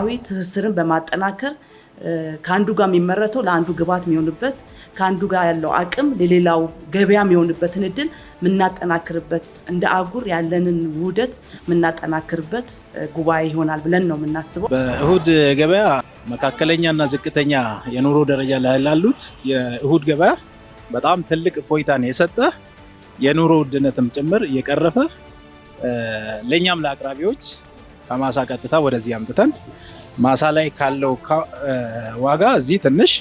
የቀጠናዊ ትስስርን በማጠናከር ካንዱ ጋር የሚመረተው ለአንዱ ግብዓት የሚሆንበት ካንዱ ጋር ያለው አቅም ለሌላው ገበያ የሚሆንበትን እድል ምናጠናክርበት እንደ አጉር ያለንን ውህደት ምናጠናክርበት ጉባኤ ይሆናል ብለን ነው የምናስበው። በእሁድ ገበያ መካከለኛና ዝቅተኛ የኑሮ ደረጃ ላይ ላሉት የእሁድ ገበያ በጣም ትልቅ እፎይታን የሰጠ የኑሮ ውድነትም ጭምር የቀረፈ ለኛም ለአቅራቢዎች ከማሳ ቀጥታ ወደዚህ አምጥተን ማሳ ላይ ካለው ዋጋ እዚህ ትንሽ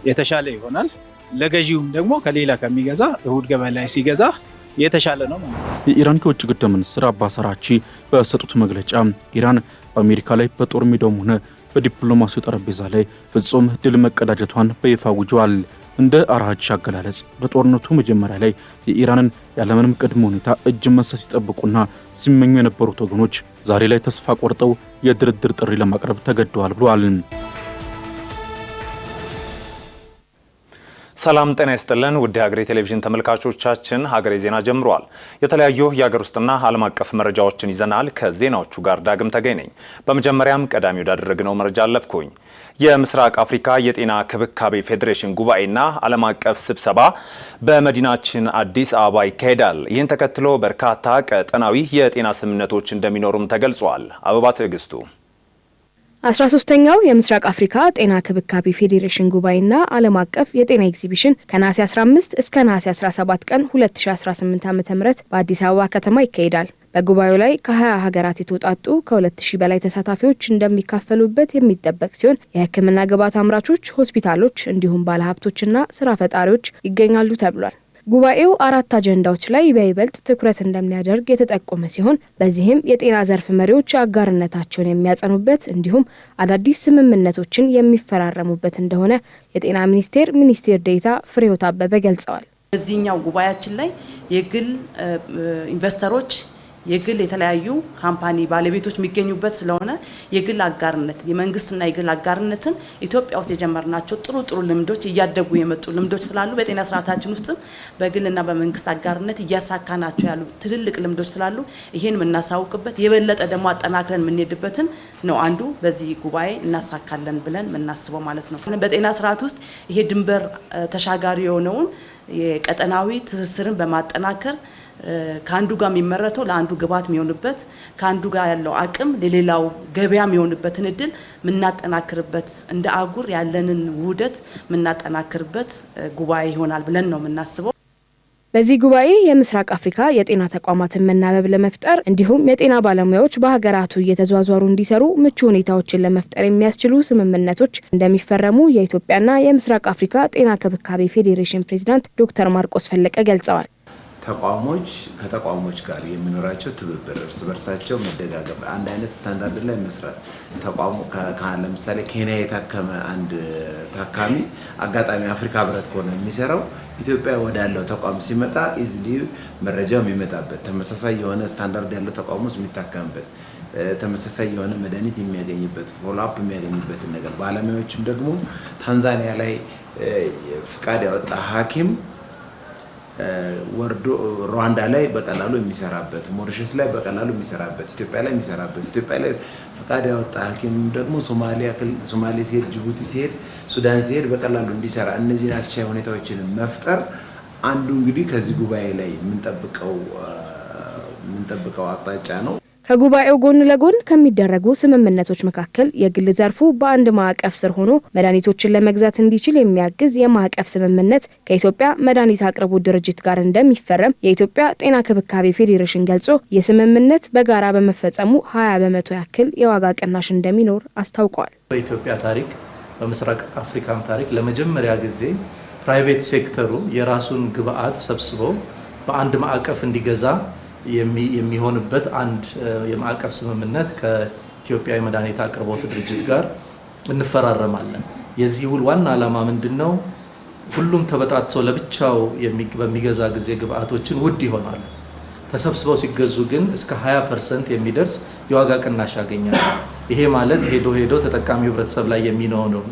የተሻለ ይሆናል። ለገዢውም ደግሞ ከሌላ ከሚገዛ እሁድ ገበያ ላይ ሲገዛ የተሻለ ነው ማለት ነው። የኢራን የውጭ ጉዳይ ሚኒስትር አባስ አራግቺ በሰጡት መግለጫ ኢራን በአሜሪካ ላይ በጦር ሜዳውም ሆነ በዲፕሎማሲው ጠረጴዛ ላይ ፍጹም ድል መቀዳጀቷን በይፋ አውጀዋል። እንደ አራግቺ አገላለጽ በጦርነቱ መጀመሪያ ላይ የኢራንን ያለምንም ቅድመ ሁኔታ እጅ መስጠት ሲጠብቁና ሲመኙ የነበሩት ወገኖች ዛሬ ላይ ተስፋ ቆርጠው የድርድር ጥሪ ለማቅረብ ተገደዋል ብለዋል። ሰላም ጤና ይስጥልን ውድ ሀገሬ ቴሌቪዥን ተመልካቾቻችን፣ ሀገሬ ዜና ጀምሯል። የተለያዩ የሀገር ውስጥና ዓለም አቀፍ መረጃዎችን ይዘናል። ከዜናዎቹ ጋር ዳግም ተገኝ ነኝ። በመጀመሪያም ቀዳሚ ወዳደረግነው መረጃ አለፍኩኝ። የምስራቅ አፍሪካ የጤና ክብካቤ ፌዴሬሽን ጉባኤና ዓለም አቀፍ ስብሰባ በመዲናችን አዲስ አበባ ይካሄዳል። ይህን ተከትሎ በርካታ ቀጠናዊ የጤና ስምምነቶች እንደሚኖሩም ተገልጿል። አበባ ትዕግስቱ 13ኛው የምስራቅ አፍሪካ ጤና ክብካቤ ፌዴሬሽን ጉባኤና ዓለም አቀፍ የጤና ኤግዚቢሽን ከነሐሴ 15 እስከ ነሐሴ 17 ቀን 2018 ዓ.ም በአዲስ አበባ ከተማ ይካሄዳል። በጉባኤው ላይ ከ20 ሀገራት የተውጣጡ ከ2000 በላይ ተሳታፊዎች እንደሚካፈሉበት የሚጠበቅ ሲሆን የሕክምና ግብዓት አምራቾች፣ ሆስፒታሎች እንዲሁም ባለሀብቶችና ስራ ፈጣሪዎች ይገኛሉ ተብሏል። ጉባኤው 4 አጀንዳዎች ላይ በይበልጥ ትኩረት እንደሚያደርግ የተጠቆመ ሲሆን በዚህም የጤና ዘርፍ መሪዎች አጋርነታቸውን የሚያጸኑበት እንዲሁም አዳዲስ ስምምነቶችን የሚፈራረሙበት እንደሆነ የጤና ሚኒስቴር ዴኤታ ፍሬህይወት አበበ ገልጸዋል። በዚህኛው ጉባኤያችን ላይ የግል ኢንቨስተሮች የግል የተለያዩ ካምፓኒ ባለቤቶች የሚገኙበት ስለሆነ የግል አጋርነት የመንግስትና የግል አጋርነትን ኢትዮጵያ ውስጥ የጀመርናቸው ጥሩ ልምዶች እያደጉ የመጡ ልምዶች ስላሉ በጤና ስርዓታችን ውስጥ በግልና በመንግስት አጋርነት እያሳካናቸው ያሉ ትልልቅ ልምዶች ስላሉ ይሄን የምናሳውቅበት የበለጠ ደግሞ አጠናክረን የምንሄድበትን ነው አንዱ በዚህ ጉባኤ እናሳካለን ብለን የምናስበው ማለት ነው። በጤና ስርዓት ውስጥ ይሄ ድንበር ተሻጋሪ የሆነውን የቀጠናዊ ትስስርን በማጠናከር ካንዱ ጋር የሚመረተው ለአንዱ ግብዓት የሚሆንበት ካንዱ ጋር ያለው አቅም ለሌላው ገበያ የሚሆንበትን እድል ምናጠናክርበት እንደ አጉር ያለንን ውህደት ምናጠናክርበት ጉባኤ ይሆናል ብለን ነው የምናስበው። በዚህ ጉባኤ የምስራቅ አፍሪካ የጤና ተቋማትን መናበብ ለመፍጠር እንዲሁም የጤና ባለሙያዎች በሀገራቱ እየተዟዟሩ እንዲሰሩ ምቹ ሁኔታዎችን ለመፍጠር የሚያስችሉ ስምምነቶች እንደሚፈረሙ የኢትዮጵያና የምስራቅ አፍሪካ ጤና ክብካቤ ፌዴሬሽን ፕሬዝዳንት ዶክተር ማርቆስ ፈለቀ ገልጸዋል። ተቋሞች ከተቋሞች ጋር የሚኖራቸው ትብብር እርስ በርሳቸው መደጋገፍ አንድ አይነት ስታንዳርድ ላይ መስራት ተቋሙ ለምሳሌ ኬንያ የታከመ አንድ ታካሚ አጋጣሚ አፍሪካ ህብረት ከሆነ የሚሰራው ኢትዮጵያ ወዳለው ተቋም ሲመጣ ኢዝሊ መረጃው የሚመጣበት ተመሳሳይ የሆነ ስታንዳርድ ያለው ተቋም ውስጥ የሚታከምበት ተመሳሳይ የሆነ መድኃኒት የሚያገኝበት ፎሎአፕ የሚያገኝበት ነገር ባለሙያዎችም ደግሞ ታንዛኒያ ላይ ፍቃድ ያወጣ ሐኪም ወርዶ ሩዋንዳ ላይ በቀላሉ የሚሰራበት ሞሪሸስ ላይ በቀላሉ የሚሰራበት ኢትዮጵያ ላይ የሚሰራበት ኢትዮጵያ ላይ ፍቃድ ያወጣ ሐኪም ደግሞ ሶማሌ ሲሄድ ጅቡቲ ሲሄድ ሱዳን ሲሄድ በቀላሉ እንዲሰራ እነዚህን አስቻይ ሁኔታዎችን መፍጠር አንዱ እንግዲህ ከዚህ ጉባኤ ላይ የምንጠብቀው አቅጣጫ ነው። ከጉባኤው ጎን ለጎን ከሚደረጉ ስምምነቶች መካከል የግል ዘርፉ በአንድ ማዕቀፍ ስር ሆኖ መድኃኒቶችን ለመግዛት እንዲችል የሚያግዝ የማዕቀፍ ስምምነት ከኢትዮጵያ መድኃኒት አቅርቦት ድርጅት ጋር እንደሚፈረም የኢትዮጵያ ጤና ክብካቤ ፌዴሬሽን ገልጾ የስምምነት በጋራ በመፈጸሙ 20 በመቶ ያክል የዋጋ ቅናሽ እንደሚኖር አስታውቋል። በኢትዮጵያ ታሪክ በምስራቅ አፍሪካም ታሪክ ለመጀመሪያ ጊዜ ፕራይቬት ሴክተሩ የራሱን ግብአት ሰብስቦ በአንድ ማዕቀፍ እንዲገዛ የሚሆንበት አንድ የማዕቀፍ ስምምነት ከኢትዮጵያ የመድኃኒት አቅርቦት ድርጅት ጋር እንፈራረማለን። የዚህ ውል ዋና ዓላማ ምንድነው? ሁሉም ተበጣጥሶ ለብቻው በሚገዛ ጊዜ ግብአቶችን ውድ ይሆናሉ። ተሰብስበው ሲገዙ ግን እስከ 20% የሚደርስ የዋጋ ቅናሽ ያገኛሉ። ይሄ ማለት ሄዶ ተጠቃሚ ህብረተሰብ ላይ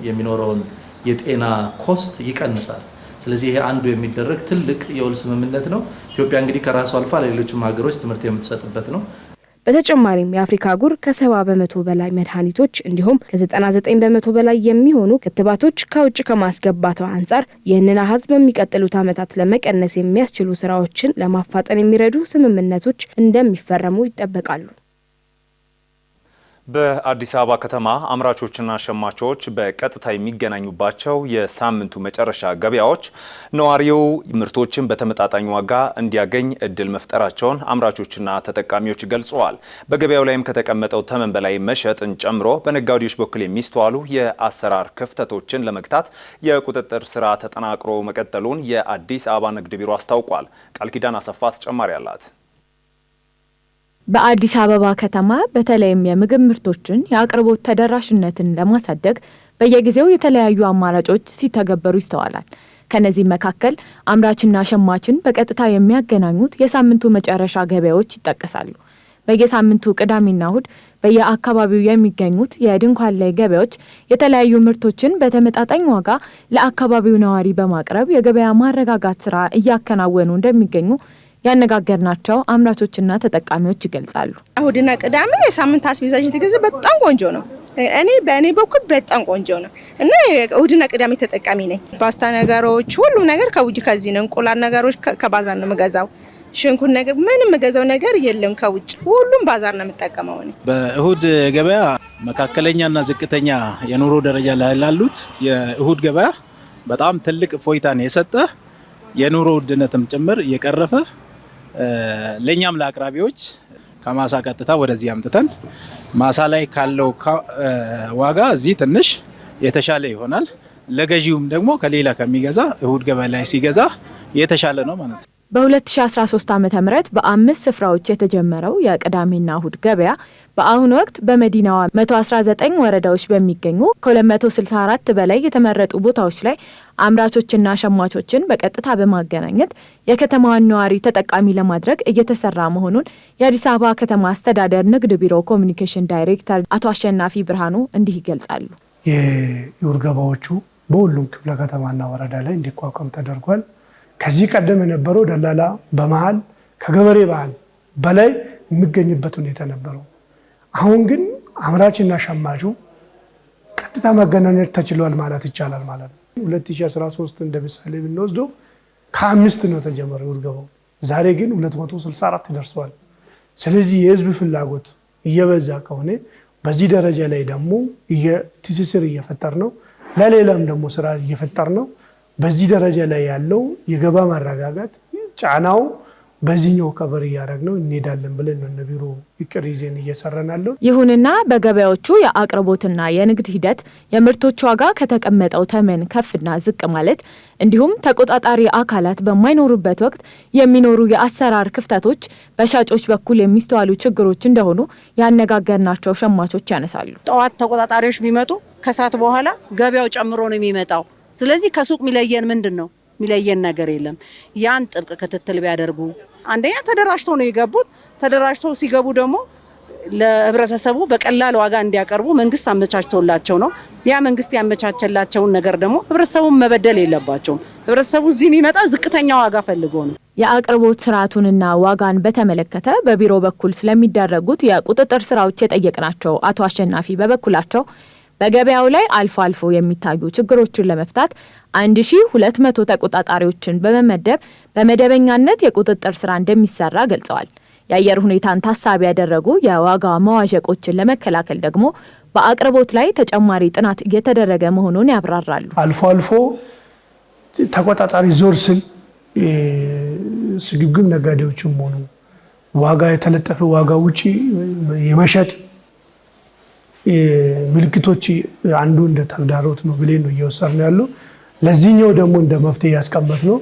የሚኖረውን የጤና ኮስት ይቀንሳል። ስለዚህ ይሄ አንዱ የሚደረግ ትልቅ የውል ስምምነት ነው። ኢትዮጵያ እንግዲህ ከራሱ አልፋ ለሌሎችም ሀገሮች ትምህርት የምትሰጥበት ነው። በተጨማሪም የአፍሪካ አህጉር ከ70 በመቶ በላይ መድኃኒቶች እንዲሁም ከ99 በመቶ በላይ የሚሆኑ ክትባቶች ከውጭ ከማስገባቷ አንጻር ይህንን አሃዝ በሚቀጥሉት ዓመታት ለመቀነስ የሚያስችሉ ስራዎችን ለማፋጠን የሚረዱ ስምምነቶች እንደሚፈረሙ ይጠበቃሉ። በአዲስ አበባ ከተማ አምራቾችና ሸማቾች በቀጥታ የሚገናኙባቸው የሳምንቱ መጨረሻ ገበያዎች ነዋሪው ምርቶችን በተመጣጣኝ ዋጋ እንዲያገኝ እድል መፍጠራቸውን አምራቾችና ተጠቃሚዎች ገልጸዋል። በገበያው ላይም ከተቀመጠው ተመን በላይ መሸጥን ጨምሮ በነጋዴዎች በኩል የሚስተዋሉ የአሰራር ክፍተቶችን ለመግታት የቁጥጥር ስራ ተጠናክሮ መቀጠሉን የአዲስ አበባ ንግድ ቢሮ አስታውቋል። ቃልኪዳን አሰፋ ተጨማሪ አላት። በአዲስ አበባ ከተማ በተለይም የምግብ ምርቶችን የአቅርቦት ተደራሽነትን ለማሳደግ በየጊዜው የተለያዩ አማራጮች ሲተገበሩ ይስተዋላል። ከነዚህ መካከል አምራችና ሸማችን በቀጥታ የሚያገናኙት የሳምንቱ መጨረሻ ገበያዎች ይጠቀሳሉ። በየሳምንቱ ቅዳሜና እሁድ በየአካባቢው የሚገኙት የድንኳን ላይ ገበያዎች የተለያዩ ምርቶችን በተመጣጣኝ ዋጋ ለአካባቢው ነዋሪ በማቅረብ የገበያ ማረጋጋት ስራ እያከናወኑ እንደሚገኙ ያነጋገርናቸው አምራቾችና ተጠቃሚዎች ይገልጻሉ። እሁድና ቅዳሜ የሳምንት አስቤዛዎች የተገዘ በጣም ቆንጆ ነው። በእኔ በኩል በጣም ቆንጆ ነው እና እሁድና ቅዳሜ ተጠቃሚ ነኝ። ፓስታ ነገሮች፣ ሁሉም ነገር ከውጭ ከዚህ ነው። እንቁላል ነገሮች ከባዛር ነው የምገዛው። ሽንኩርት ነገር ምንም የምገዛው ነገር የለም ከውጭ፣ ሁሉም ባዛር ነው የምጠቀመው። በእሁድ ገበያ መካከለኛና ዝቅተኛ የኑሮ ደረጃ ላይ ላሉት የእሁድ ገበያ በጣም ትልቅ እፎይታን የሰጠ የኑሮ ውድነትም ጭምር የቀረፈ ለኛም ለአቅራቢዎች ከማሳ ቀጥታ ወደዚህ አምጥተን ማሳ ላይ ካለው ዋጋ እዚህ ትንሽ የተሻለ ይሆናል። ለገዢውም ደግሞ ከሌላ ከሚገዛ እሁድ ገበያ ላይ ሲገዛ የተሻለ ነው ማለት ነው። በ2013 ዓ.ም በ5 ስፍራዎች የተጀመረው የቅዳሜና እሁድ ገበያ በአሁኑ ወቅት በመዲናዋ 119 ወረዳዎች በሚገኙ ከ264 በላይ የተመረጡ ቦታዎች ላይ አምራቾችና ሸማቾችን በቀጥታ በማገናኘት የከተማዋን ነዋሪ ተጠቃሚ ለማድረግ እየተሰራ መሆኑን የአዲስ አበባ ከተማ አስተዳደር ንግድ ቢሮ ኮሚኒኬሽን ዳይሬክተር አቶ አሸናፊ ብርሃኑ እንዲህ ይገልጻሉ። የእሁድ ገበያዎቹ በሁሉም ክፍለ ከተማና ወረዳ ላይ እንዲቋቋም ተደርጓል። ከዚህ ቀደም የነበረው ደላላ በመሃል ከገበሬ ባህል በላይ የሚገኝበት ሁኔታ ነበረው። አሁን ግን አምራችና ሸማቹ ቀጥታ መገናኘት ተችሏል ማለት ይቻላል ማለት ነው። 2013 እንደ ምሳሌ ብንወስደው ከ5 ነው ተጀመረው እሁድ ገበያው። ዛሬ ግን 264 ደርሷል። ስለዚህ የህዝብ ፍላጎት እየበዛ ከሆነ በዚህ ደረጃ ላይ ደግሞ ትስስር እየፈጠር ነው፣ ለሌላም ደግሞ ስራ እየፈጠር ነው። በዚህ ደረጃ ላይ ያለው የገበያ ማረጋጋት ጫናው በዚህኛው ከበር እያደረግነው እንሄዳለን ብለን ነው ቢሮ እቅድ ይዘን እየሰራናለው። ይሁንና በገበያዎቹ የአቅርቦትና የንግድ ሂደት የምርቶች ዋጋ ከተቀመጠው ተመን ከፍና ዝቅ ማለት እንዲሁም ተቆጣጣሪ አካላት በማይኖሩበት ወቅት የሚኖሩ የአሰራር ክፍተቶች በሻጮች በኩል የሚስተዋሉ ችግሮች እንደሆኑ ያነጋገርናቸው ሸማቾች ያነሳሉ። ጠዋት ተቆጣጣሪዎች ቢመጡ ከሰዓት በኋላ ገበያው ጨምሮ ነው የሚመጣው። ስለዚህ ከሱቅ ሚለየን ምንድነው? ሚለየን ነገር የለም። ያን ጥብቅ ክትትል ቢያደርጉ አንደኛ ተደራጅተው ነው የገቡት። ተደራጅተው ሲገቡ ደግሞ ለህብረተሰቡ በቀላል ዋጋ እንዲያቀርቡ መንግስት አመቻችቶላቸው ነው። ያ መንግስት ያመቻቸላቸውን ነገር ደግሞ ህብረተሰቡን መበደል የለባቸውም። ህብረተሰቡ እዚህ የሚመጣ ዝቅተኛ ዋጋ ፈልጎ ነው። የአቅርቦት ስርዓቱንና ዋጋን በተመለከተ በቢሮ በኩል ስለሚደረጉት የቁጥጥር ስራዎች የጠየቅናቸው አቶ አሸናፊ በበኩላቸው በገበያው ላይ አልፎ አልፎ የሚታዩ ችግሮችን ለመፍታት 1200 ተቆጣጣሪዎችን በመመደብ በመደበኛነት የቁጥጥር ስራ እንደሚሰራ ገልጸዋል። የአየር ሁኔታን ታሳቢ ያደረጉ የዋጋ መዋዠቆችን ለመከላከል ደግሞ በአቅርቦት ላይ ተጨማሪ ጥናት እየተደረገ መሆኑን ያብራራሉ። አልፎ አልፎ ተቆጣጣሪ ዞር ስል ስግብግብ ነጋዴዎችም ሆኑ ዋጋ የተለጠፈ ዋጋ ውጪ የመሸጥ ምልክቶች አንዱ እንደ ተግዳሮት ነው ብለን ነው እየወሰድን ያለው። ለዚህኛው ደግሞ እንደ መፍትሄ ያስቀመጥ ነው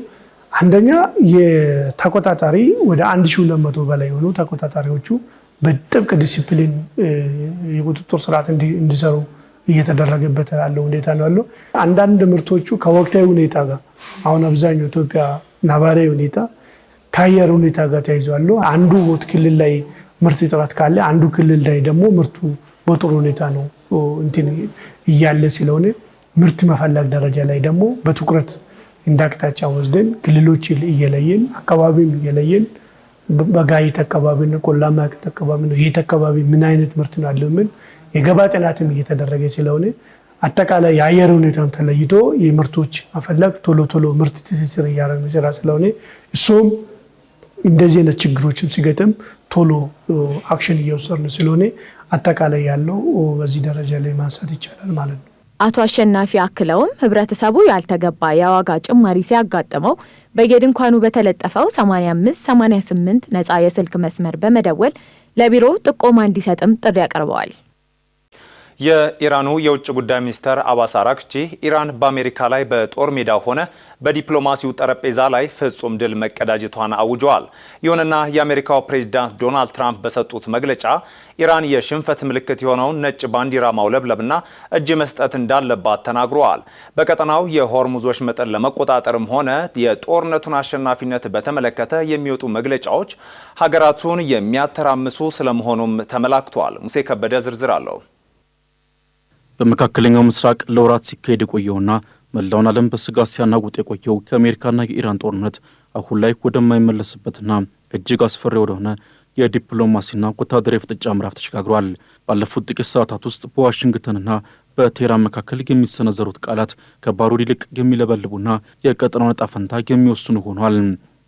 አንደኛ የተቆጣጣሪ ወደ 1200 በላይ የሆኑ ተቆጣጣሪዎቹ በጥብቅ ዲሲፕሊን የቁጥጥር ስርዓት እንዲሰሩ እየተደረገበት ያለው ሁኔታ ነው ያለው። አንዳንድ ምርቶቹ ከወቅታዊ ሁኔታ ጋር አሁን አብዛኛው ኢትዮጵያ ነባራዊ ሁኔታ ከአየር ሁኔታ ጋር ተያይዟል። አንዱ ክልል ላይ ምርት እጥረት ካለ አንዱ ክልል ላይ ደግሞ ምርቱ በጥሩ ሁኔታ ነው እንትን እያለ ስለሆነ ምርት መፈለግ ደረጃ ላይ ደግሞ በትኩረት እንዳቅጣጫ ወስደን ክልሎች እየለየን አካባቢም እየለየን በጋይት አካባቢ ነው፣ ቆላማ አካባቢ ነው፣ የት አካባቢ ምን አይነት ምርት ነው ያለው ምን የገበያ ጥናትም እየተደረገ ስለሆነ አጠቃላይ የአየር ሁኔታም ተለይቶ የምርቶች መፈለግ ቶሎ ምርት ትስስር እያደረግን ስራ ስለሆነ እሱም እንደዚህ አይነት ችግሮችም ሲገጥም ቶሎ አክሽን እየወሰድን ስለሆነ አጠቃላይ ያለው በዚህ ደረጃ ላይ ማንሳት ይቻላል ማለት ነው። አቶ አሸናፊ አክለውም ህብረተሰቡ ያልተገባ የዋጋ ጭማሪ ሲያጋጥመው በየድንኳኑ በተለጠፈው 8588 ነፃ የስልክ መስመር በመደወል ለቢሮው ጥቆማ እንዲሰጥም ጥሪ ያቀርበዋል። የኢራኑ የውጭ ጉዳይ ሚኒስትር አባስ አራግቺ ኢራን በአሜሪካ ላይ በጦር ሜዳ ሆነ በዲፕሎማሲው ጠረጴዛ ላይ ፍጹም ድል መቀዳጀቷን አውጀዋል። ይሁንና የአሜሪካው ፕሬዝዳንት ዶናልድ ትራምፕ በሰጡት መግለጫ ኢራን የሽንፈት ምልክት የሆነውን ነጭ ባንዲራ ማውለብለብና እጅ መስጠት እንዳለባት ተናግረዋል። በቀጠናው የሆርሙዞች መጠን ለመቆጣጠርም ሆነ የጦርነቱን አሸናፊነት በተመለከተ የሚወጡ መግለጫዎች ሀገራቱን የሚያተራምሱ ስለመሆኑም ተመላክቷል። ሙሴ ከበደ ዝርዝር አለው። በመካከለኛው ምስራቅ ለወራት ሲካሄድ የቆየውና መላውን ዓለም በስጋት ሲያናውጥ የቆየው ከአሜሪካና የኢራን ጦርነት አሁን ላይ ወደማይመለስበትና እጅግ አስፈሪ ወደሆነ የዲፕሎማሲና ወታደራዊ ፍጥጫ ምዕራፍ ተሸጋግሯል። ባለፉት ጥቂት ሰዓታት ውስጥ በዋሽንግተንና በቴህራን መካከል የሚሰነዘሩት ቃላት ከባሩድ ይልቅ የሚለበልቡና የቀጠናውን ዕጣ ፈንታ የሚወስኑ ሆኗል።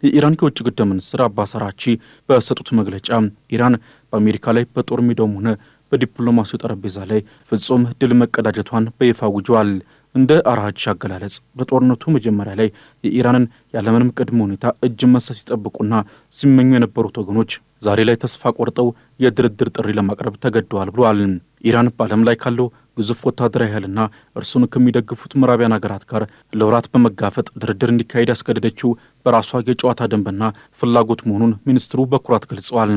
የኢራን የውጭ ጉዳይ ሚኒስትር አባስ አራግቺ በሰጡት መግለጫ ኢራን በአሜሪካ ላይ በጦር ሜዳውም ሆነ በዲፕሎማሲው ጠረጴዛ ላይ ፍጹም ድል መቀዳጀቷን በይፋ አውጀዋል። እንደ አራግቺ አገላለጽ በጦርነቱ መጀመሪያ ላይ የኢራንን ያለምንም ቅድመ ሁኔታ እጅ መስጠት ሲጠብቁና ሲመኙ የነበሩት ወገኖች ዛሬ ላይ ተስፋ ቆርጠው የድርድር ጥሪ ለማቅረብ ተገደዋል ብለዋል። ኢራን በዓለም ላይ ካለው ግዙፍ ወታደራዊ ኃይልና እርሱን ከሚደግፉት ምዕራባውያን ሀገራት ጋር ለወራት በመጋፈጥ ድርድር እንዲካሄድ ያስገደደችው በራሷ የጨዋታ ደንብና ፍላጎት መሆኑን ሚኒስትሩ በኩራት ገልጸዋል።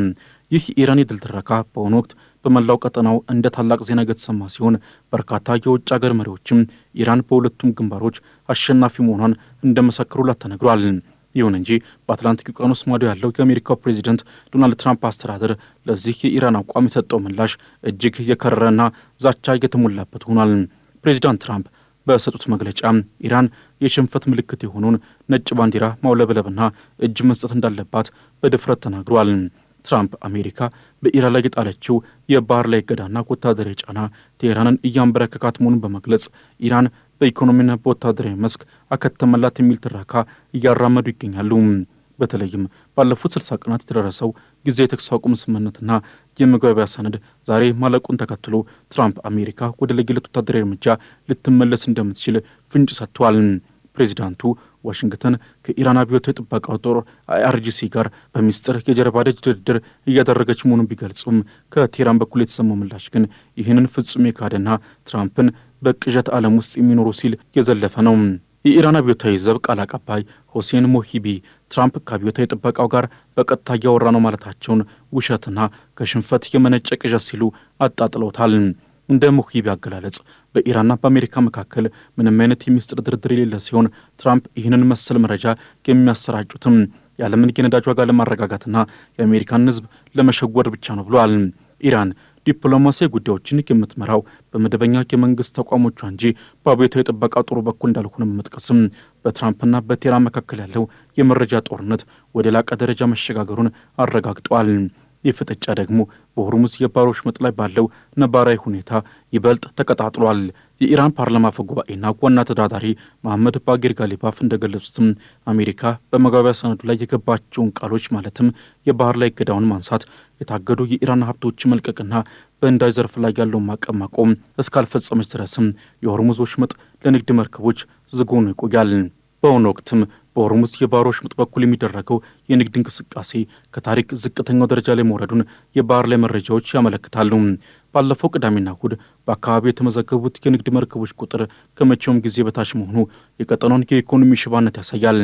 ይህ የኢራን የድል ትረካ በአሁኑ ወቅት በመላው ቀጠናው እንደ ታላቅ ዜና የተሰማ ሲሆን በርካታ የውጭ ሀገር መሪዎችም ኢራን በሁለቱም ግንባሮች አሸናፊ መሆኗን እንደመሰከሩላት ተነግሯል። ይሁን እንጂ በአትላንቲክ ውቅያኖስ ማዶ ያለው የአሜሪካው ፕሬዚደንት ዶናልድ ትራምፕ አስተዳደር ለዚህ የኢራን አቋም የሰጠው ምላሽ እጅግ የከረረና ዛቻ የተሞላበት ሆኗል። ፕሬዚዳንት ትራምፕ በሰጡት መግለጫ ኢራን የሽንፈት ምልክት የሆነውን ነጭ ባንዲራ ማውለብለብና እጅ መስጠት እንዳለባት በድፍረት ተናግረዋል። ትራምፕ አሜሪካ በኢራን ላይ የጣለችው የባህር ላይ እገዳና ወታደራዊ ጫና ቴህራንን እያንበረከካት መሆኑን በመግለጽ ኢራን በኢኮኖሚና በወታደራዊ መስክ አከተመላት የሚል ትረካ እያራመዱ ይገኛሉ። በተለይም ባለፉት 60 ቀናት የተደረሰው ጊዜ የተኩስ አቁም ስምምነትና የመግባቢያ ሰነድ ዛሬ ማለቁን ተከትሎ ትራምፕ አሜሪካ ወደ ለየለት ወታደራዊ እርምጃ ልትመለስ እንደምትችል ፍንጭ ሰጥተዋል። ፕሬዚዳንቱ ዋሽንግተን ከኢራን አብዮታዊ ጥበቃው ጦር IRGC ጋር በሚስጥር የጀርባ ደጅ ድርድር እያደረገች መሆኑን ቢገልጹም ከቴህራን በኩል የተሰማው ምላሽ ግን ይህንን ፍጹም የካደና ትራምፕን በቅዠት ዓለም ውስጥ የሚኖሩ ሲል የዘለፈ ነው። የኢራን አብዮታዊ ዘብ ቃል አቀባይ ሆሴን ሞሂቢ ትራምፕ ከአብዮታዊ ጥበቃው ጋር በቀጥታ እያወራ ነው ማለታቸውን ውሸትና ከሽንፈት የመነጨ ቅዠት ሲሉ አጣጥለውታል። እንደ ሞሂቢ አገላለጽ በኢራንና በአሜሪካ መካከል ምንም አይነት የሚስጥር ድርድር የሌለ ሲሆን ትራምፕ ይህንን መሰል መረጃ የሚያሰራጩትም የዓለምን የነዳጅ ዋጋ ለማረጋጋትና የአሜሪካን ሕዝብ ለመሸወድ ብቻ ነው ብለዋል። ኢራን ዲፕሎማሲያዊ ጉዳዮችን የምትመራው በመደበኛ የመንግስት ተቋሞቿ እንጂ በአብዮታዊ ጥበቃ ጦሩ በኩል እንዳልሆነ በመጥቀስም በትራምፕና በቴህራን መካከል ያለው የመረጃ ጦርነት ወደ ላቀ ደረጃ መሸጋገሩን አረጋግጠዋል። ይህ ፍጥጫ ደግሞ በሆርሙዝ የባህር ወሽመጥ ላይ ባለው ነባራዊ ሁኔታ ይበልጥ ተቀጣጥሏል። የኢራን ፓርላማ አፈ ጉባኤና ዋና ተደራዳሪ መሐመድ ባጌር ጋሊባፍ እንደገለጹትም አሜሪካ በመግባቢያ ሰነዱ ላይ የገባቸውን ቃሎች ማለትም የባህር ላይ እገዳውን ማንሳት፣ የታገዱ የኢራን ሀብቶች መልቀቅና በነዳጅ ዘርፍ ላይ ያለውን ማዕቀብ ማቆም እስካልፈጸመች ድረስም የሆርሙዝ ወሽመጥ ለንግድ መርከቦች ዝግ ሆኖ ይቆያል። በአሁኑ ወቅትም በሆርሙዝ የባህር ወሽመጥ በኩል የሚደረገው የንግድ እንቅስቃሴ ከታሪክ ዝቅተኛው ደረጃ ላይ መውረዱን የባህር ላይ መረጃዎች ያመለክታሉ። ባለፈው ቅዳሜና እሁድ በአካባቢው የተመዘገቡት የንግድ መርከቦች ቁጥር ከመቼውም ጊዜ በታች መሆኑ የቀጠናውን የኢኮኖሚ ሽባነት ያሳያል።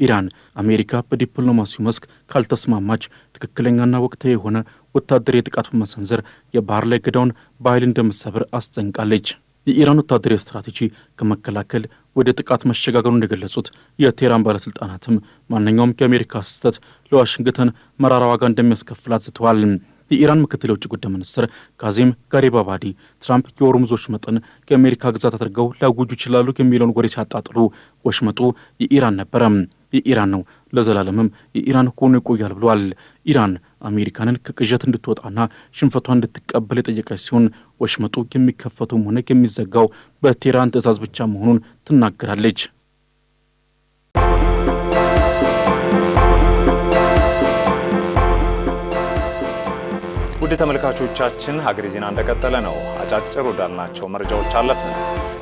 ኢራን አሜሪካ በዲፕሎማሲው መስክ ካልተስማማች ትክክለኛና ወቅታዊ የሆነ ወታደራዊ ጥቃት በመሰንዘር የባህር ላይ እገዳውን በኃይል እንደምትሰብር አስጠንቃለች። የኢራን ወታደራዊ ስትራቴጂ ከመከላከል ወደ ጥቃት መሸጋገሩን እንደገለጹት የቴህራን ባለስልጣናትም ማንኛውም የአሜሪካ ስህተት ለዋሽንግተን መራራ ዋጋ እንደሚያስከፍላት ዝተዋል። የኢራን ምክትል የውጭ ጉዳይ ሚኒስትር ካዚም ጋሪባባዲ ትራምፕ የሆርሙዝ ወሽመጥን ከአሜሪካ ግዛት አድርገው ሊያውጁ ይችላሉ የሚለውን ወሬ ሲያጣጥሉ ወሽመጡ የኢራን ነበረ፣ የኢራን ነው፣ ለዘላለምም የኢራን ሆኖ ይቆያል ብለዋል። ኢራን አሜሪካንን ከቅዠት እንድትወጣና ሽንፈቷን እንድትቀበል የጠየቀች ሲሆን ወሽመጡ የሚከፈተውም ሆነ የሚዘጋው በቴህራን ትዕዛዝ ብቻ መሆኑን ትናገራለች። ውድ ተመልካቾቻችን ሀገሬ ዜና እንደቀጠለ ነው። አጫጭር ወዳልናቸው መረጃዎች አለፍን።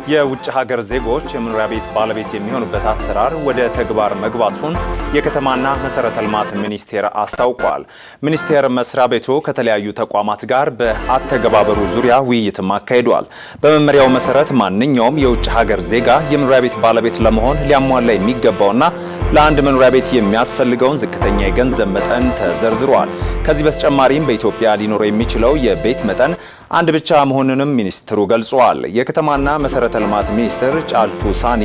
የውጭ ሀገር ዜጎች የመኖሪያ ቤት ባለቤት የሚሆኑበት አሰራር ወደ ተግባር መግባቱን የከተማና መሰረተ ልማት ሚኒስቴር አስታውቋል። ሚኒስቴር መስሪያ ቤቱ ከተለያዩ ተቋማት ጋር በአተገባበሩ ዙሪያ ውይይትም አካሂዷል። በመመሪያው መሰረት ማንኛውም የውጭ ሀገር ዜጋ የመኖሪያ ቤት ባለቤት ለመሆን ሊያሟላ የሚገባውና ለአንድ መኖሪያ ቤት የሚያስፈልገውን ዝቅተኛ የገንዘብ መጠን ተዘርዝሯል። ከዚህ በተጨማሪም በኢትዮጵያ ሊኖረው የሚችለው የቤት መጠን አንድ ብቻ መሆኑንም ሚኒስትሩ ገልጸዋል። የከተማና መሰረተ ልማት ሚኒስትር ጫልቱ ሳኒ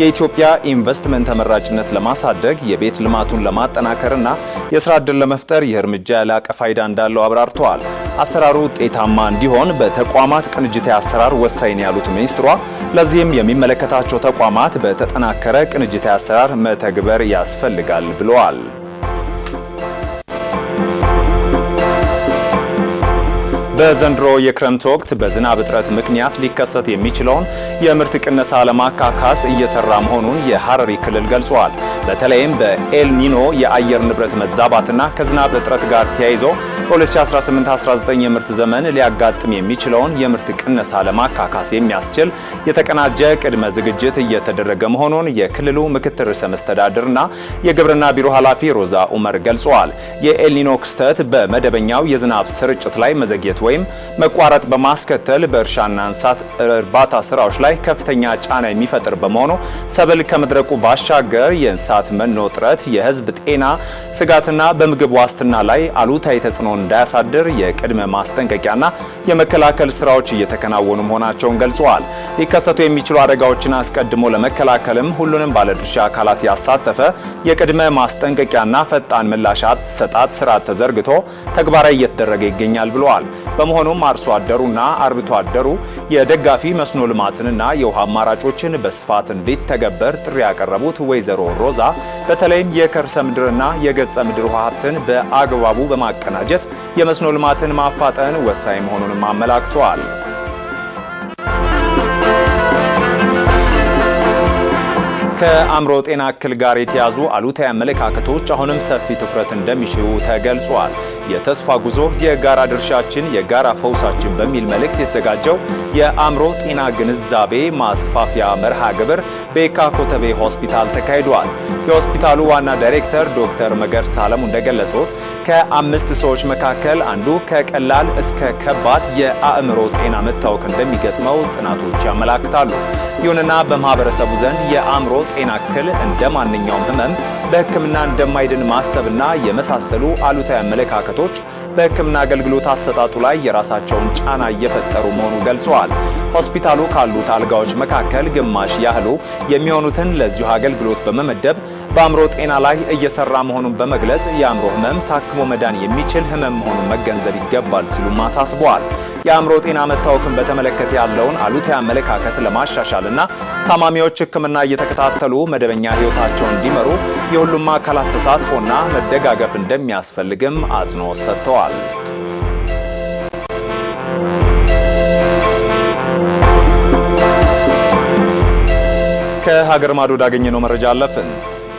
የኢትዮጵያ ኢንቨስትመንት ተመራጭነት ለማሳደግ የቤት ልማቱን ለማጠናከርና የስራ ዕድል ለመፍጠር ይህ እርምጃ ያላቀ ፋይዳ እንዳለው አብራርተዋል። አሰራሩ ውጤታማ እንዲሆን በተቋማት ቅንጅታዊ አሰራር ወሳኝ ነው ያሉት ሚኒስትሯ ለዚህም የሚመለከታቸው ተቋማት በተጠናከረ ቅንጅታዊ አሰራር መተግበር ያስፈልጋል ብለዋል። በዘንድሮ የክረምት ወቅት በዝናብ እጥረት ምክንያት ሊከሰት የሚችለውን የምርት ቅነሳ ለማካካስ እየሰራ መሆኑን የሐረሪ ክልል ገልጿል። በተለይም በኤልኒኖ የአየር ንብረት መዛባትና ከዝናብ እጥረት ጋር ተያይዞ በ2018-19 የምርት ዘመን ሊያጋጥም የሚችለውን የምርት ቅነሳ ለማካካስ የሚያስችል የተቀናጀ ቅድመ ዝግጅት እየተደረገ መሆኑን የክልሉ ምክትል ርዕሰ መስተዳድርና የግብርና ቢሮ ኃላፊ ሮዛ ኡመር ገልጸዋል። የኤልኒኖ ክስተት በመደበኛው የዝናብ ስርጭት ላይ መዘግየት ወይም መቋረጥ በማስከተል በእርሻና እንስሳት እርባታ ስራዎች ላይ ከፍተኛ ጫና የሚፈጥር በመሆኑ ሰብል ከመድረቁ ባሻገር የእንስሳት መኖ እጥረት፣ የሕዝብ ጤና ስጋትና በምግብ ዋስትና ላይ አሉታዊ ተጽዕኖ እንዳያሳድር የቅድመ ማስጠንቀቂያና የመከላከል ስራዎች እየተከናወኑ መሆናቸውን ገልጸዋል። ሊከሰቱ የሚችሉ አደጋዎችን አስቀድሞ ለመከላከልም ሁሉንም ባለድርሻ አካላት ያሳተፈ የቅድመ ማስጠንቀቂያና ፈጣን ምላሽ አሰጣጥ ስርዓት ተዘርግቶ ተግባራዊ እየተደረገ ይገኛል ብለዋል። በመሆኑም አርሶ አደሩና አርብቶ አደሩ የደጋፊ መስኖ ልማትንና የውሃ አማራጮችን በስፋት እንዲተገበር ጥሪ ያቀረቡት ወይዘሮ ሮዛ በተለይም የከርሰ ምድርና የገጸ ምድር ውሃ ሀብትን በአግባቡ በማቀናጀት የመስኖ ልማትን ማፋጠን ወሳኝ መሆኑንም አመላክተዋል። ከአእምሮ ጤና እክል ጋር የተያዙ አሉታዊ አመለካከቶች አሁንም ሰፊ ትኩረት እንደሚሹ ተገልጿል። የተስፋ ጉዞ የጋራ ድርሻችን የጋራ ፈውሳችን በሚል መልእክት የተዘጋጀው የአእምሮ ጤና ግንዛቤ ማስፋፊያ መርሃ ግብር በየካ ኮተቤ ሆስፒታል ተካሂዷል። የሆስፒታሉ ዋና ዳይሬክተር ዶክተር መገርሳ አለሙ እንደገለጹት ከ5 ሰዎች መካከል አንዱ ከቀላል እስከ ከባድ የአእምሮ ጤና መታወክ እንደሚገጥመው ጥናቶች ያመላክታሉ። ይሁንና በማህበረሰቡ ዘንድ የአእምሮ ጤና እክል እንደ ማንኛውም ህመም በሕክምና እንደማይድን ማሰብና የመሳሰሉ አሉታዊ አመለካከቶች በሕክምና አገልግሎት አሰጣጡ ላይ የራሳቸውን ጫና እየፈጠሩ መሆኑን ገልጸዋል። ሆስፒታሉ ካሉት አልጋዎች መካከል ግማሽ ያህሉ የሚሆኑትን ለዚሁ አገልግሎት በመመደብ በአእምሮ ጤና ላይ እየሰራ መሆኑን በመግለጽ የአእምሮ ህመም ታክሞ መዳን የሚችል ህመም መሆኑን መገንዘብ ይገባል ሲሉም አሳስበዋል። የአእምሮ ጤና መታወክን በተመለከተ ያለውን አሉታዊ አመለካከት ለማሻሻልና ታማሚዎች ሕክምና እየተከታተሉ መደበኛ ህይወታቸውን እንዲመሩ የሁሉም አካላት ተሳትፎና መደጋገፍ እንደሚያስፈልግም አጽንኦት ሰጥተዋል። ከሀገር ማዶ ያገኘነው መረጃ አለፍን።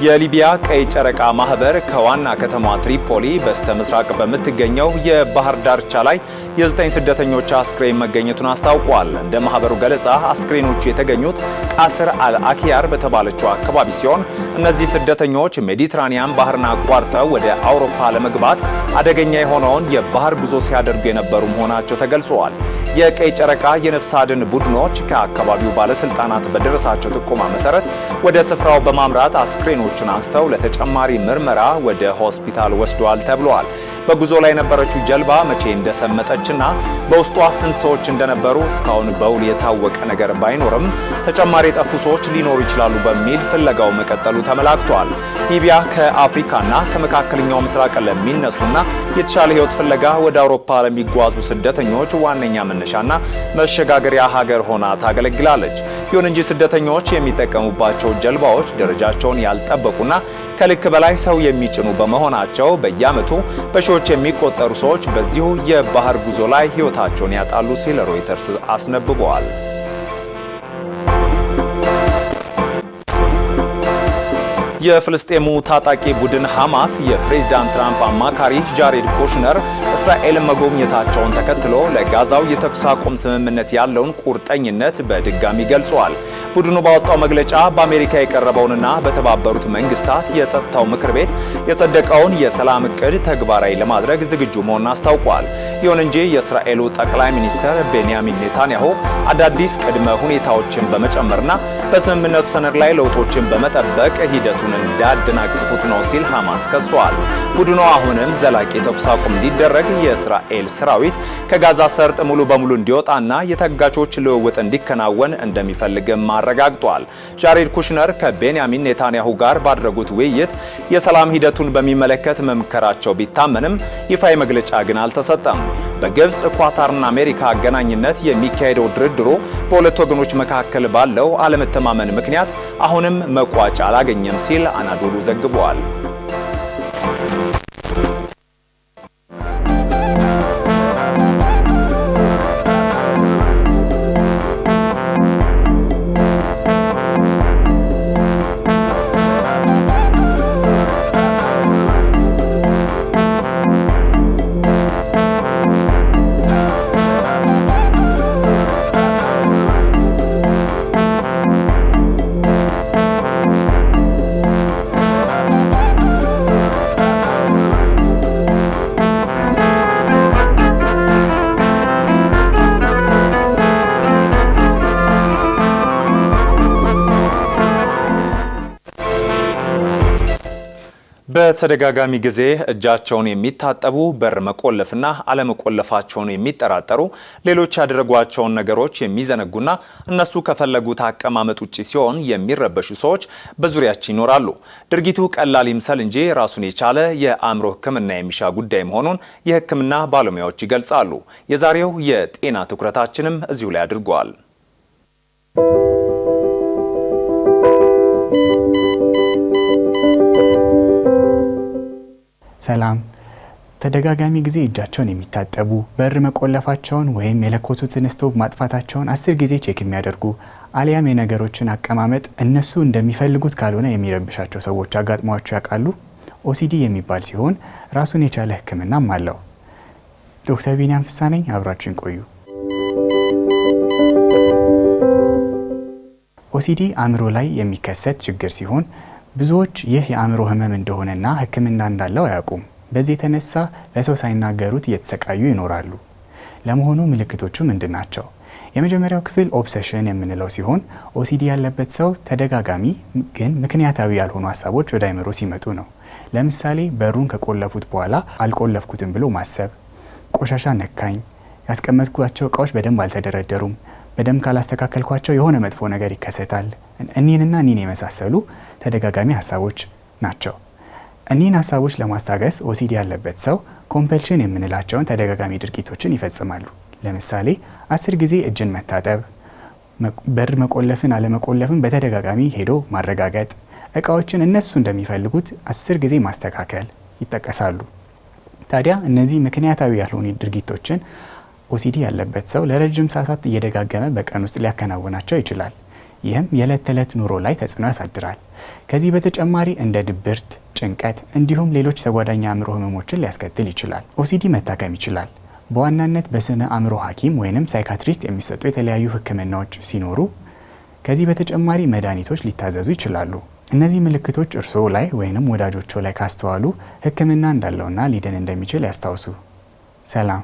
የሊቢያ ቀይ ጨረቃ ማህበር ከዋና ከተማ ትሪፖሊ በስተ ምስራቅ በምትገኘው የባህር ዳርቻ ላይ የ9 ስደተኞች አስክሬን መገኘቱን አስታውቋል። እንደ ማህበሩ ገለጻ አስክሬኖቹ የተገኙት ቃስር አልአኪያር በተባለችው አካባቢ ሲሆን እነዚህ ስደተኞች ሜዲትራኒያን ባህርን አቋርጠው ወደ አውሮፓ ለመግባት አደገኛ የሆነውን የባህር ጉዞ ሲያደርጉ የነበሩ መሆናቸው ተገልጸዋል። የቀይ ጨረቃ የነፍስ አድን ቡድኖች ከአካባቢው ባለስልጣናት በደረሳቸው ጥቆማ መሰረት ወደ ስፍራው በማምራት አስክሬኖቹን አንስተው ለተጨማሪ ምርመራ ወደ ሆስፒታል ወስደዋል ተብሏል። በጉዞ ላይ የነበረችው ጀልባ መቼ እንደሰመጠችና በውስጧ ስንት ሰዎች እንደነበሩ እስካሁን በውል የታወቀ ነገር ባይኖርም ተጨማሪ የጠፉ ሰዎች ሊኖሩ ይችላሉ በሚል ፍለጋው መቀጠሉ ተመላክቷል። ሊቢያ ከአፍሪካና ከመካከለኛው ምስራቅ ለሚነሱና የተሻለ ሕይወት ፍለጋ ወደ አውሮፓ ለሚጓዙ ስደተኞች ዋነኛ መነሻና መሸጋገሪያ ሀገር ሆና ታገለግላለች። ይሁን እንጂ ስደተኞች የሚጠቀሙባቸው ጀልባዎች ደረጃቸውን ያልጠበቁና ከልክ በላይ ሰው የሚጭኑ በመሆናቸው በየዓመቱ በሺዎች የሚቆጠሩ ሰዎች በዚሁ የባህር ጉዞ ላይ ሕይወታቸውን ያጣሉ ሲል ሮይተርስ አስነብበዋል። የፍልስጤሙ ታጣቂ ቡድን ሐማስ የፕሬዝዳንት ትራምፕ አማካሪ ጃሬድ ኩሽነር እስራኤልን መጎብኘታቸውን ተከትሎ ለጋዛው የተኩስ አቁም ስምምነት ያለውን ቁርጠኝነት በድጋሚ ገልጿል። ቡድኑ ባወጣው መግለጫ በአሜሪካ የቀረበውንና በተባበሩት መንግስታት የጸጥታው ምክር ቤት የጸደቀውን የሰላም ዕቅድ ተግባራዊ ለማድረግ ዝግጁ መሆኑን አስታውቋል። ይሁን እንጂ የእስራኤሉ ጠቅላይ ሚኒስትር ቤንያሚን ኔታንያሁ አዳዲስ ቅድመ ሁኔታዎችን በመጨመርና በስምምነቱ ሰነድ ላይ ለውጦችን በመጠበቅ ሂደቱን እንዳደናቀፉት ነው ሲል ሐማስ ከሷል። ቡድኑ አሁንም ዘላቂ ተኩስ አቁም እንዲደረግ የእስራኤል ሰራዊት ከጋዛ ሰርጥ ሙሉ በሙሉ እንዲወጣና የታጋቾች ልውውጥ እንዲከናወን እንደሚፈልግም አረጋግጧል። ጃሬድ ኩሽነር ከቤንያሚን ኔታንያሁ ጋር ባደረጉት ውይይት የሰላም ሂደቱን በሚመለከት መምከራቸው ቢታመንም ይፋዊ መግለጫ ግን አልተሰጠም። በግብጽ ኳታርና አሜሪካ አገናኝነት የሚካሄደው ድርድሩ በሁለት ወገኖች መካከል ባለው አለመተማመን ምክንያት አሁንም መቋጫ አላገኘም ሲል አናዶሉ ዘግቧል። በተደጋጋሚ ጊዜ እጃቸውን የሚታጠቡ በር መቆለፍና አለመቆለፋቸውን የሚጠራጠሩ ሌሎች ያደረጓቸውን ነገሮች የሚዘነጉና እነሱ ከፈለጉት አቀማመጥ ውጪ ሲሆን የሚረበሹ ሰዎች በዙሪያችን ይኖራሉ። ድርጊቱ ቀላል ይምሰል እንጂ ራሱን የቻለ የአእምሮ ሕክምና የሚሻ ጉዳይ መሆኑን የሕክምና ባለሙያዎች ይገልጻሉ። የዛሬው የጤና ትኩረታችንም እዚሁ ላይ አድርጓል። ሰላም። ተደጋጋሚ ጊዜ እጃቸውን የሚታጠቡ በር መቆለፋቸውን ወይም የለኮቱትን ስቶቭ ማጥፋታቸውን 10 ጊዜ ቼክ የሚያደርጉ አሊያም የነገሮችን አቀማመጥ እነሱ እንደሚፈልጉት ካልሆነ የሚረብሻቸው ሰዎች አጋጥሟቸው ያውቃሉ? ኦሲዲ የሚባል ሲሆን ራሱን የቻለ ህክምናም አለው። ዶክተር ቢኒያም ፍስሐ ነኝ። አብራችሁን ቆዩ። ኦሲዲ አእምሮ ላይ የሚከሰት ችግር ሲሆን ብዙዎች ይህ የአእምሮ ህመም እንደሆነና ህክምና እንዳለው አያውቁም። በዚህ የተነሳ ለሰው ሳይናገሩት እየተሰቃዩ ይኖራሉ። ለመሆኑ ምልክቶቹ ምንድናቸው? የመጀመሪያው ክፍል ኦብሰሽን የምንለው ሲሆን ኦሲዲ ያለበት ሰው ተደጋጋሚ ግን ምክንያታዊ ያልሆኑ ሀሳቦች ወደ አእምሮ ሲመጡ ነው። ለምሳሌ በሩን ከቆለፉት በኋላ አልቆለፍኩትም ብሎ ማሰብ፣ ቆሻሻ ነካኝ፣ ያስቀመጥኳቸው እቃዎች በደንብ አልተደረደሩም፣ በደንብ ካላስተካከልኳቸው የሆነ መጥፎ ነገር ይከሰታል። እኒህንና እኒህን የመሳሰሉ ተደጋጋሚ ሀሳቦች ናቸው። እኒህን ሀሳቦች ለማስታገስ ኦሲዲ ያለበት ሰው ኮምፐልሽን የምንላቸውን ተደጋጋሚ ድርጊቶችን ይፈጽማሉ። ለምሳሌ 10 ጊዜ እጅን መታጠብ፣ በር መቆለፍን አለመቆለፍን በተደጋጋሚ ሄዶ ማረጋገጥ፣ እቃዎችን እነሱ እንደሚፈልጉት 10 ጊዜ ማስተካከል ይጠቀሳሉ። ታዲያ እነዚህ ምክንያታዊ ያልሆኑ ድርጊቶችን ኦሲዲ ያለበት ሰው ለረጅም ሰዓታት እየደጋገመ በቀን ውስጥ ሊያከናውናቸው ይችላል። ይህም የዕለት ተዕለት ኑሮ ላይ ተጽዕኖ ያሳድራል። ከዚህ በተጨማሪ እንደ ድብርት፣ ጭንቀት እንዲሁም ሌሎች ተጓዳኝ አእምሮ ህመሞችን ሊያስከትል ይችላል። ኦሲዲ መታከም ይችላል። በዋናነት በስነ አእምሮ ሐኪም ወይንም ሳይካትሪስት የሚሰጡ የተለያዩ ህክምናዎች ሲኖሩ ከዚህ በተጨማሪ መድኃኒቶች ሊታዘዙ ይችላሉ። እነዚህ ምልክቶች እርስዎ ላይ ወይንም ወዳጆቹ ላይ ካስተዋሉ ህክምና እንዳለውና ሊድን እንደሚችል ያስታውሱ። ሰላም።